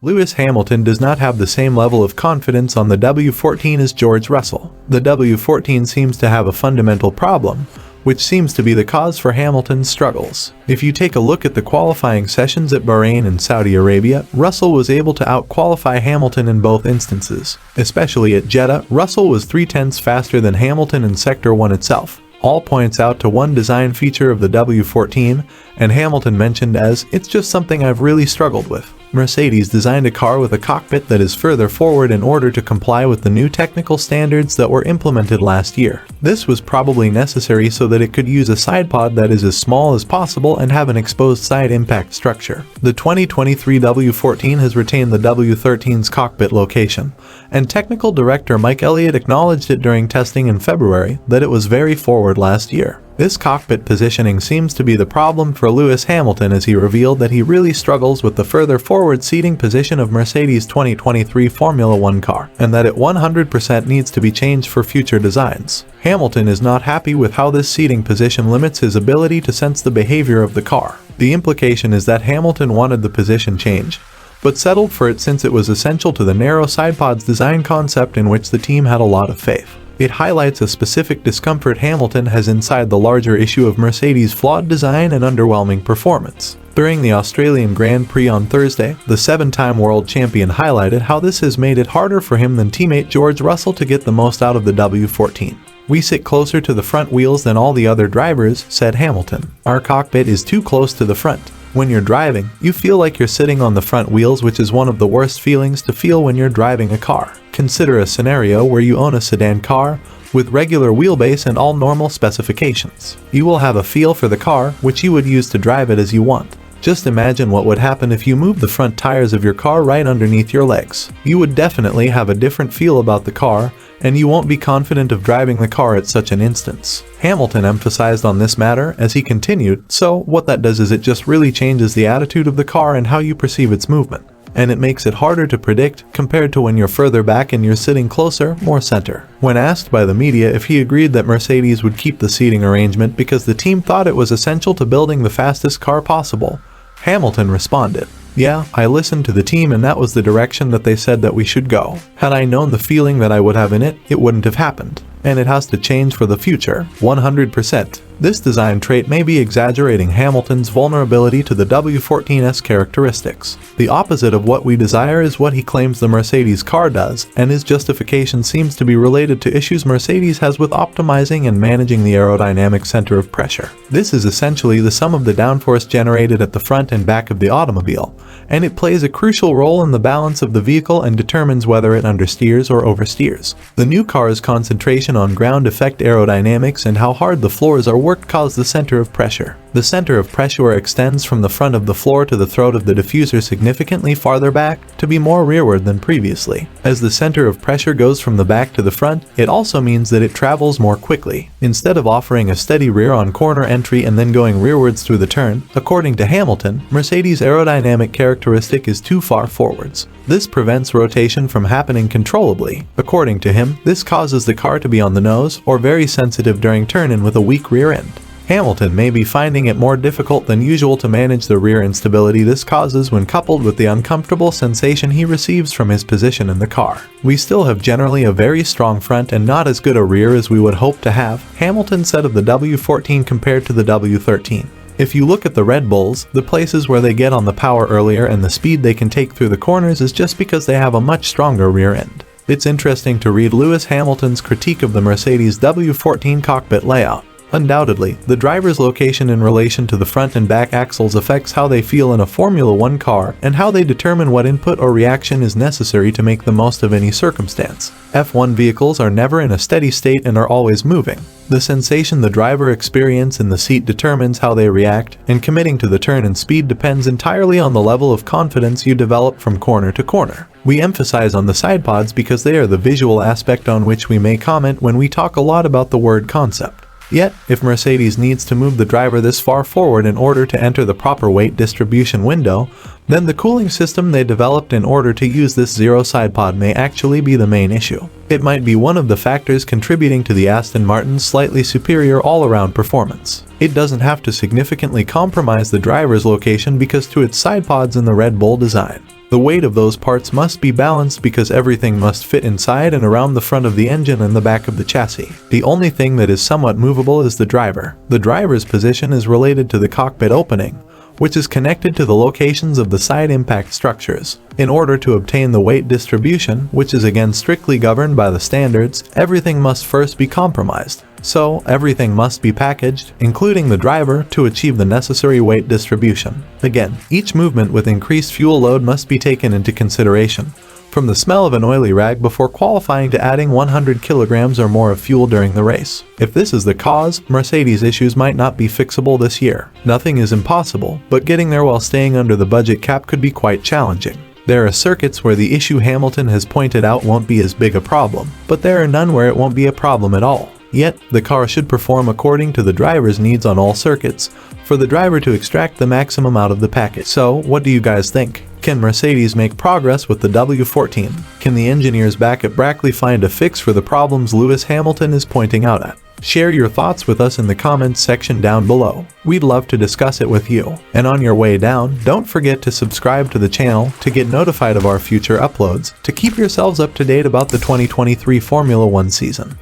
Lewis Hamilton does not have the same level of confidence on the W14 as George Russell. The W14 seems to have a fundamental problem, which seems to be the cause for Hamilton's struggles. If you take a look at the qualifying sessions at Bahrain and Saudi Arabia, Russell was able to out-qualify Hamilton in both instances. Especially at Jeddah, Russell was 0.3 faster than Hamilton in Sector 1 itself. All points out to one design feature of the W14, and Hamilton mentioned as, "It's just something I've really struggled with." Mercedes designed a car with a cockpit that is further forward in order to comply with the new technical standards that were implemented last year. This was probably necessary so that it could use a sidepod that is as small as possible and have an exposed side impact structure. The 2023 W14 has retained the W13's cockpit location, and technical director Mike Elliott acknowledged it during testing in February that it was very forward last year. This cockpit positioning seems to be the problem for Lewis Hamilton, as he revealed that he really struggles with the further forward seating position of Mercedes' 2023 Formula One car, and that it 100% needs to be changed for future designs. Hamilton is not happy with how this seating position limits his ability to sense the behavior of the car. The implication is that Hamilton wanted the position change, but settled for it since it was essential to the narrow sidepod's design concept in which the team had a lot of faith. It highlights a specific discomfort Hamilton has inside the larger issue of Mercedes' flawed design and underwhelming performance. During the Australian Grand Prix on Thursday, the 7-time world champion highlighted how this has made it harder for him than teammate George Russell to get the most out of the W14. "We sit closer to the front wheels than all the other drivers," said Hamilton. "Our cockpit is too close to the front. When you're driving, you feel like you're sitting on the front wheels, which is one of the worst feelings to feel when you're driving a car. Consider a scenario where you own a sedan car with regular wheelbase and all normal specifications. You will have a feel for the car, which you would use to drive it as you want. Just imagine what would happen if you moved the front tires of your car right underneath your legs. You would definitely have a different feel about the car, and you won't be confident of driving the car at such an instance." Hamilton emphasized on this matter as he continued, "So what that does is it just really changes the attitude of the car and how you perceive its movement. And it makes it harder to predict compared to when you're further back and you're sitting closer, more center." When asked by the media if he agreed that Mercedes would keep the seating arrangement because the team thought it was essential to building the fastest car possible, Hamilton responded, "Yeah, I listened to the team and that was the direction that they said that we should go. Had I known the feeling that I would have in it, it wouldn't have happened. And it has to change for the future, 100%. This design trait may be exaggerating Hamilton's vulnerability to the W14's characteristics. The opposite of what we desire is what he claims the Mercedes car does, and his justification seems to be related to issues Mercedes has with optimizing and managing the aerodynamic center of pressure. This is essentially the sum of the downforce generated at the front and back of the automobile, and it plays a crucial role in the balance of the vehicle and determines whether it understeers or oversteers. The new car's concentration on ground effect aerodynamics and how hard the floors are worked cause the center of pressure. The center of pressure extends from the front of the floor to the throat of the diffuser significantly farther back to be more rearward than previously. As the center of pressure goes from the back to the front, it also means that it travels more quickly. Instead of offering a steady rear on corner entry and then going rearwards through the turn, according to Hamilton, Mercedes' aerodynamic characteristic is too far forwards. This prevents rotation from happening controllably. According to him, this causes the car to be on the nose or very sensitive during turn-in with a weak rear end. Hamilton may be finding it more difficult than usual to manage the rear instability this causes when coupled with the uncomfortable sensation he receives from his position in the car. "We still have generally a very strong front and not as good a rear as we would hope to have," Hamilton said of the W14 compared to the W13. "If you look at the Red Bulls, the places where they get on the power earlier and the speed they can take through the corners is just because they have a much stronger rear end." It's interesting to read Lewis Hamilton's critique of the Mercedes W14 cockpit layout. Undoubtedly, the driver's location in relation to the front and back axles affects how they feel in a Formula One car and how they determine what input or reaction is necessary to make the most of any circumstance. F1 vehicles are never in a steady state and are always moving. The sensation the driver experiences in the seat determines how they react, and committing to the turn and speed depends entirely on the level of confidence you develop from corner to corner. We emphasize on the sidepods because they are the visual aspect on which we may comment when we talk a lot about the word concept. Yet, if Mercedes needs to move the driver this far forward in order to enter the proper weight distribution window, then the cooling system they developed in order to use this zero sidepod may actually be the main issue. It might be one of the factors contributing to the Aston Martin's slightly superior all-around performance. It doesn't have to significantly compromise the driver's location because to its sidepods in the Red Bull design. The weight of those parts must be balanced because everything must fit inside and around the front of the engine and the back of the chassis. The only thing that is somewhat movable is the driver. The driver's position is related to the cockpit opening, which is connected to the locations of the side impact structures. In order to obtain the weight distribution, which is again strictly governed by the standards, everything must first be compromised. So, everything must be packaged, including the driver, to achieve the necessary weight distribution. Again, each movement with increased fuel load must be taken into consideration, from the smell of an oily rag before qualifying to adding 100 kilograms or more of fuel during the race. If this is the cause, Mercedes' issues might not be fixable this year. Nothing is impossible, but getting there while staying under the budget cap could be quite challenging. There are circuits where the issue Hamilton has pointed out won't be as big a problem, but there are none where it won't be a problem at all. Yet, the car should perform according to the driver's needs on all circuits, for the driver to extract the maximum out of the package. So, what do you guys think? Can Mercedes make progress with the W14? Can the engineers back at Brackley find a fix for the problems Lewis Hamilton is pointing out at? Share your thoughts with us in the comments section down below. We'd love to discuss it with you. And on your way down, don't forget to subscribe to the channel to get notified of our future uploads, to keep yourselves up to date about the 2023 Formula 1 season.